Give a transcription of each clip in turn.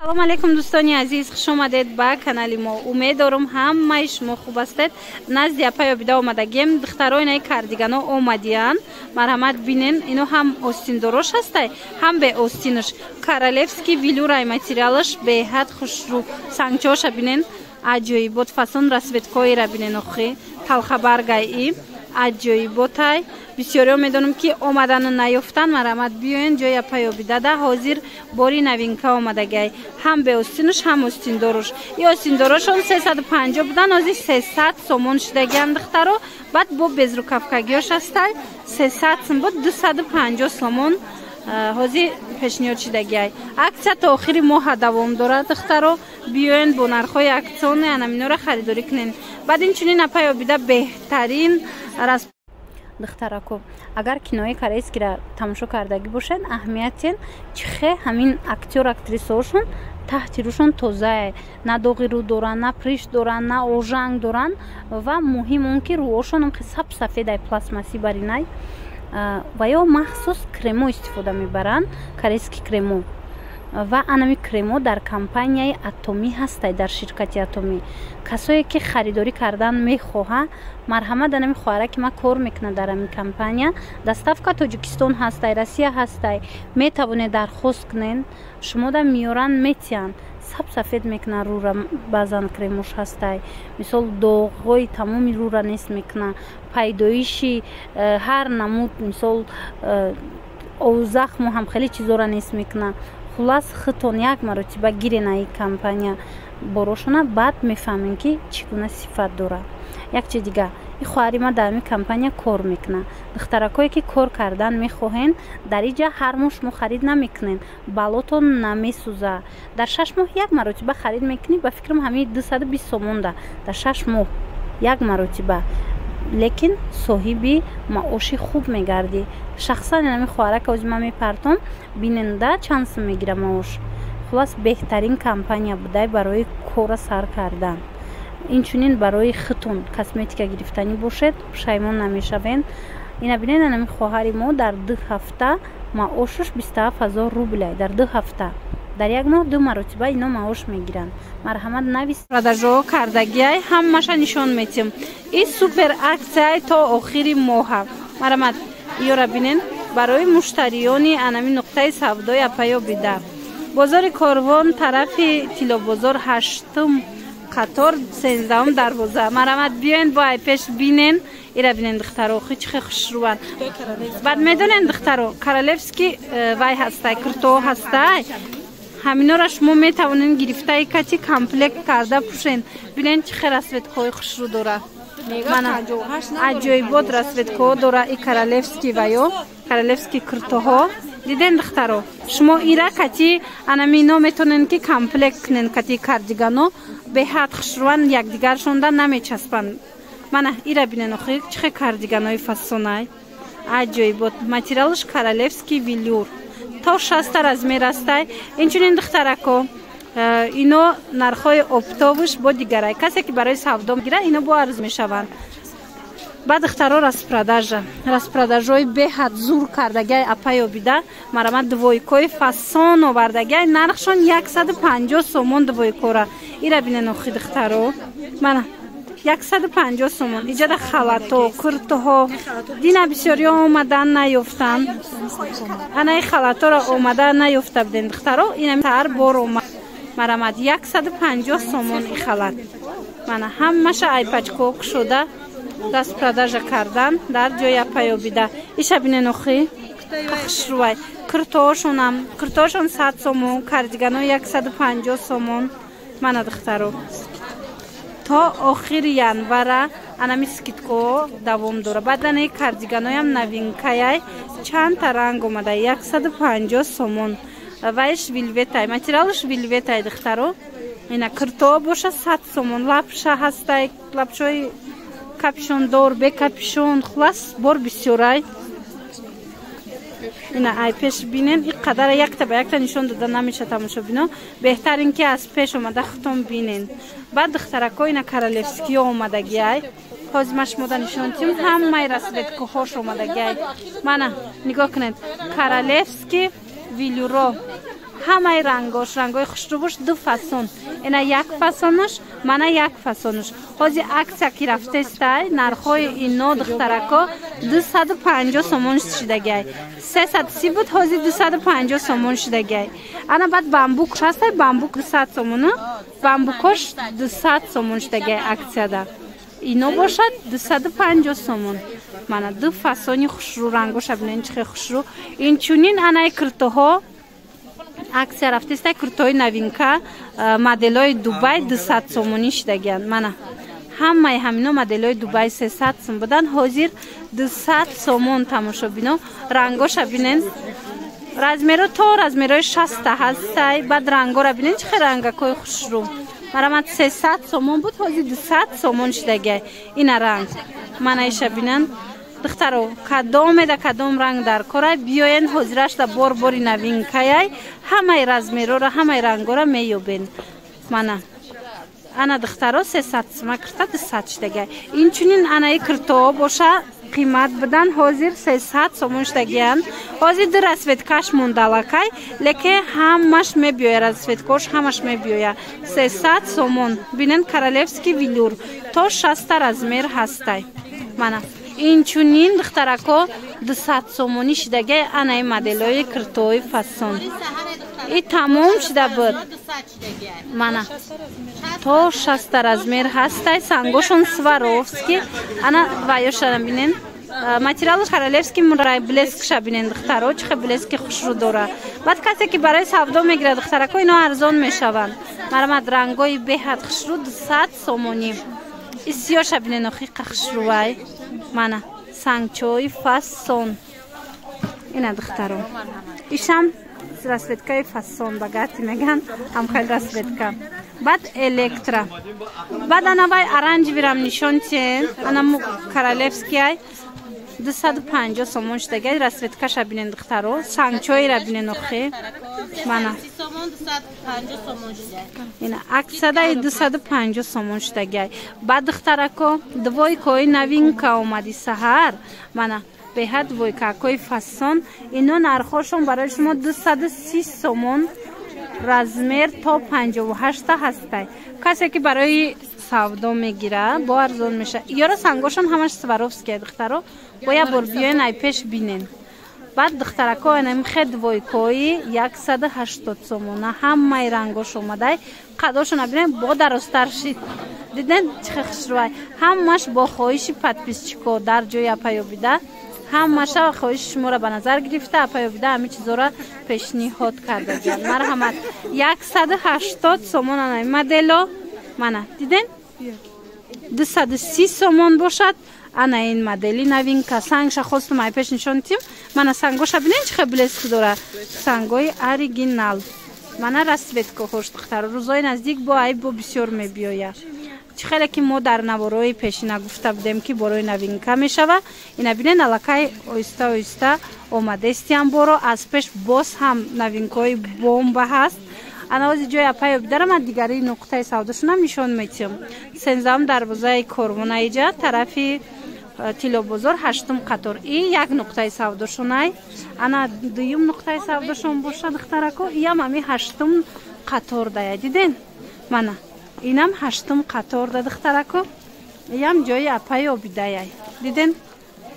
салом алейкум дӯстони азиз, хуш омадед ба канали мо. умед дорам ҳамаи шумо хуб ҳастед. назди апа ёбида омадагем. духтарои наи кардигано омадиян. марҳамат бинен, ино ҳам остиндорош ҳастай, ҳам бе остинаш. Королевский велюрай материалаш беҳад хушрӯ. сангчоша бинен, аҷоибот фасон расветкоира бинен. охи талхабаргаи аҷоиботай. бисёриҳо медонам ки омадану наёфтан. марҳамат биёен ҷои апа ёбидада. ҳозир бори навинка омадагай, ҳам бе остинуш, ҳам остиндорош. и остиндорошон 350 будан, ҳозир 300 сомон шудагиян духтаро. баъд бо безрукавкагиёш ҳастай 300 сом буд, 250 сомон ҳозир пешниҳод шудагияй. аксия то охири моҳа давом дорад духтаро. биёен бо нархҳои аксиони анаминора харидорӣ кунен. баъд инчунин апа ёбида беҳтарин духтарако, агар кинои корейскиро тамошо кардагӣ бошед, аҳамиятен чихе ҳамин актёр актрисаҳошон таҳти рӯшон тозае, на доғи рӯ доранд, на приш доранд, на ожанг доранд. ва муҳим он ки рӯҳошон саб сафедай пластмассӣ баринай ва ё махсус кремо истифода мебаранд, корейский кремо. ва анами кремо дар компанияи атоми ҳастай, дар ширкати атоми. касое ки харидорӣ кардан мехоҳа, марҳамат анами хоҳараки ма кор мекунад дар ами компания. доставка тоҷикистон ҳастай, россия ҳастай. метавонед дархост кунен, шумода миёран метиҳанд. саб сафед мекунад рӯра, баъзан кремош ҳастай. мисол доғҳои тамоми рӯра нест мекунад, пайдоиши ҳар намуд, мисол захму ҳам хеле чизора нест мекунад. хулас хитон як маротиба гирен аи компания борошона, баъд мефаҳмем ки чӣ гуна сифат дорад. як чи дигар, и хоҳари ма дар ами компания кор мекунад. духтаракое ки кор кардан мехоҳен, дар инҷа ҳар моҳ шумо харид намекунен, балотон намесӯзад. дар 6 моҳ як маротиба харид мекунӣ, ба фикрам ҳамин 220 сомонда дар 6 моҳ як маротиба. лекин соҳиби маоши хуб мегардӣ. шахсан инами хоҳарака ҳозир ман мепартом, биненда чанд сум мегира маош. хулас беҳтарин компания будай барои кора сар кардан. инчунин барои хитон косметика гирифтанӣ бошед, пушаймон намешавен. ина бинед инами хоҳари мо дар 2 ҳафта маошаш 27,000 рублай. дар 2 ҳафта, дар як моҳ 2 маротиба ино маош мегиранд. марҳамат навис продажҳо кардагиай ҳамаша нишон метиҳам. и супер аксияй то охири моҳа. марҳамат иёра бинен барои муштариёни анами нуқтаи савдои апа ёбида. бозори корвон, тарафи тилобозор, 8-ум қатор, 13-ум дарвоза. марҳамат биёен бо айпеш бинен. ира бинен духтаро, чихе хушрӯанд. баъд медонен духтаро, королевский вай ҳастай, курто ҳастай. ҳаминора шумо метавонед гирифтаи кати комплект карда пӯшен. бинен чихе расветкаҳои хушрӯ дорад. мана аҷоибот расветкаҳо дорад. и королевский ва ё королевский куртоҳо диден духтаро. шумо ира кати анами ино метавонен ки комплект кунен. кати кардигано беҳад хушрӯанд, якдигаршонда намечаспанд. мана ира бинен охи чихе кардиганои фасонай. аҷоибот материалаш королевский велюр. то 60 размер ҳастай. инчунин духтарако, ино нархҳои оптовуш бо дигарай. касе ки барои савдо мегирад, ино бо арз мешаванд. баъд духтаро распродажҳои беҳад зур кардагиай апа ёбида. марҳамат двойкои фасон овардагиай. нархшон 150 сомон двойкора. ира бинен охи духтаро, мана 150 сомон. иҷада халато, куртоҳо дина бисёриҳо омадан наёфтанд. анаи халаторо омада наёфта буден духтаро. ина тар бор омад. марҳамат 150 сомон и халат. мана ҳамаша айпачко кушода распродажа кардан дар ҷои апа ёбида. иша бинен охи хушрӯвай. куртоҳошон 100 сомон, кардигано 150 сомон. мана духтаро то охири январа анами скидкаҳо давом дорад. баъд анаи кардиганоям новинкаяй чандта ранг омада 150 сомон. вайш вилветай, материалаш вилветай духтаро. ина куртоҳо боша 100 сомон. лапша ҳастай, лапшои капшондор, бе капшон, хулас бор бисёрай. ина айпеш бинен. и қадара якта ба якта нишон дода намеша тамошобино. беҳтар ин ки аз пеш омада хутон бинен. баъд духтарако ина королевскиё омадагиай. ҳозир ма шумода нишон тим ҳамаи расветкаҳош омадагиай. мана нигоҳ кунед, королевский велюро ҳамаи рангои хушрӯбош ду фасон. Ина як фасонаш, мана як фасонаш. ҳозир аксия ки рафтестай, нархои ино духтарако 250 сомон шидагай. 330 буд, ҳозир 250 сомон шидагай. Ана баъд бамбук ҳастай, бамбук 200 сомона, бамбукош 200 сомон шидагай аксияда. Ино бошад 250 сомон. Мана ду фасони хушрӯ рангоша бинен чихе хушрӯ. Инчунин анаи куртоҳо аксия рафтестай, куртоҳои новинка моделҳои Дубай 200 сомонӣ шидагиян. Мана ҳамаи ҳамино моделҳои Дубай 300 сом будан, ҳозир 200 сомон тамошобино. Рангоша бинен, размеро то размерои 60 ҳастай. Баъд рангора бинен чихе рангакои хушрӯ. Марамат 300 сомон буд, ҳозир 200 сомон шидагай. Ина ранг мана иша бинан духтаро кадомеда кадом ранг дар корай биёен ҳозирашда бор-бори новинкаяй ҳамаи размерора ҳамаи рангора меёбен. Мана ана духтаро 300 сома кирта 200 шидагай. Инчунин анаи киртоо боша қимат будан, ҳозир 300 сомон шидагиян. ҳозир ду расветкаш мондалакай, леке ҳамаш мебиёя, расветкош ҳамаш мебиёя 300 сомон. Бинен королевский велюр то 60 размер ҳастай. Мана инчунин духтарако 200 сомонӣ шидагай анаи моделҳои киртои фасон. И тамом шида буд. Мана то 60 размер ҳастай. Сангошон Сваровский. Ана ваёшара бинен. Материалаш королевский блескша бинен духтаро, чихе блески хушрӯ дора. Баъд касе ки барои савдо мегирад духтарако, ино арзон мешаванд. Марамад рангои беҳад хушрӯ 200 сомонӣ. И сиёша бинен охиқа хушрӯвай. Мана сангчои фасон. Ина духтаро. Ишам расветкаи фасон багати меган, ҳамхел расветка. Баъд электра. Баъд анавай оранҷевирам нишон тиен, анам королевскияй 250 сомон шидагай. Расветкаша бинен духтаро. Сангчоира бинен охи. Мана ина аксияда 250 сомон шидагай. Баъд духтарако двойкои новинка омади саҳар. Мана беҳад двойкакои фасон. Ино нархошон барои шумо 230 сомон размер то 58 ҳастай. касе ки барои савдо мегира бо арзон меша. ёро сангошон ҳамаш Сваровския духтаро. боя бор биёен ай пеш бинен. баъд духтарако анамихе двойкои 180 сомона ҳамаи рангош омадай. қадошон абинен бо даростар шид. диден чихе хушрӯвай. ҳамаш бо хоҳиши подписчико дар ҷои апаёбида. ҳамаша хоҳиши шуморо ба назар гирифта, апаёбида ҳами чизора пешниҳод кардагиян. марҳамат 180 сомон анаи модело. Мана диден 230 сомон бошад. ана ин модели новинка. сангша хостум ай пеш нишон дитим. Мана сангоша бинен чихе блески дора. сангои оригинал. Мана расветкаҳош духтаро рӯзои наздик бо ай бо бисёр мебиёя. чихеле ки мо дар наворои пешина гуфта будем ки борои новинка мешава. ина бинен аллакай оҳиста оҳиста омадестиам боро. аз пеш боз ҳам новинкаҳои бомба ҳаст. анаози ҷои апаёбидарам аз дигари нуқтаи савдошунам нишон метиҳам. сенздаҳум дарвозаи Корвонаиҷа тарафи Тилобозор 8 қатор. И як нуқтаи савдошунай. ана дуюм нуқтаи савдошон боша духтарако. иям ами 8 қатор дая. диден? Мана инам 8 қатор да духтарако. иям ҷои апаёбидаяй. диден?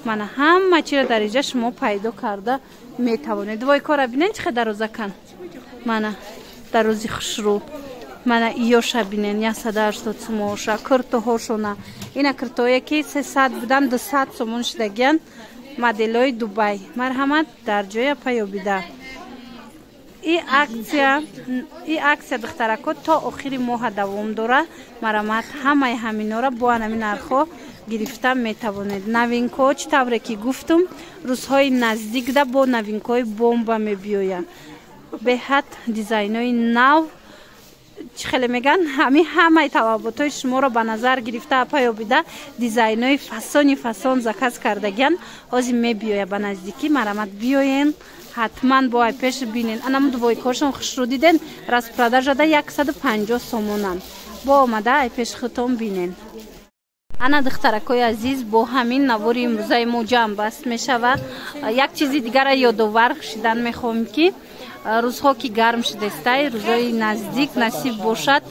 Мана ҳама чиро дар иҷа шумо пайдо карда метавонед. двойкора бинен чихе дарозакан. Мана дарози хушрӯ. Мана иёша бинен 180 сомоша. киртоҳошона. ина киртоҳое ки 300 будан 200 сомон шидагиян. моделҳои Дубай. марҳамат дар ҷои апаёбида. и аксия духтарако то охири моҳа давом дора. марҳамат ҳамаи ҳаминора бо анами нархҳо гирифта метавонед. новинкаҳо чӣ тавре ки гуфтум рӯзҳои наздикда бо новинкаҳои бомба мебиёя. беҳад дизайнои нав чихеле меган ҳамаи талаботои шуморо ба назар гирифта апаёбида дизайнои фасон заказ кардагиян. ҳозир мебиёя ба наздикӣ. марҳамат биёен ҳатман бо ай пеш бинен. анамо двойкошон хушрӯ диден. распродажада 150 сомонан. бо омада ай пеш хутон бинен. ана духтаракои азиз бо ҳамин навори имрӯзаи мо ҷамъ баст мешава. як чизи дигара ёдовар шидан мехоҳем ки рӯзҳо ки гарм шудестай рӯзҳои наздик насиб бошад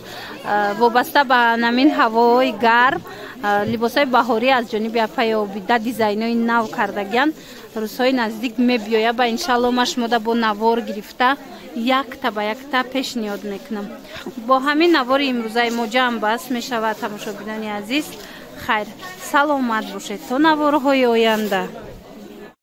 вобаста ба намин ҳавои гарм либосҳои баҳорӣ аз ҷониби Апаи Обида дизайнои нав кардагиянд рӯзҳои наздик мебиёяд ба иншаалло ма шумода бо навор гирифта якта ба якта пешниҳод мекунам. Бо ҳамин навори имрӯзаи мо ҷамъ бас мешавад. Тамошобинони азиз хайр саломат бошед то наворҳои оянда.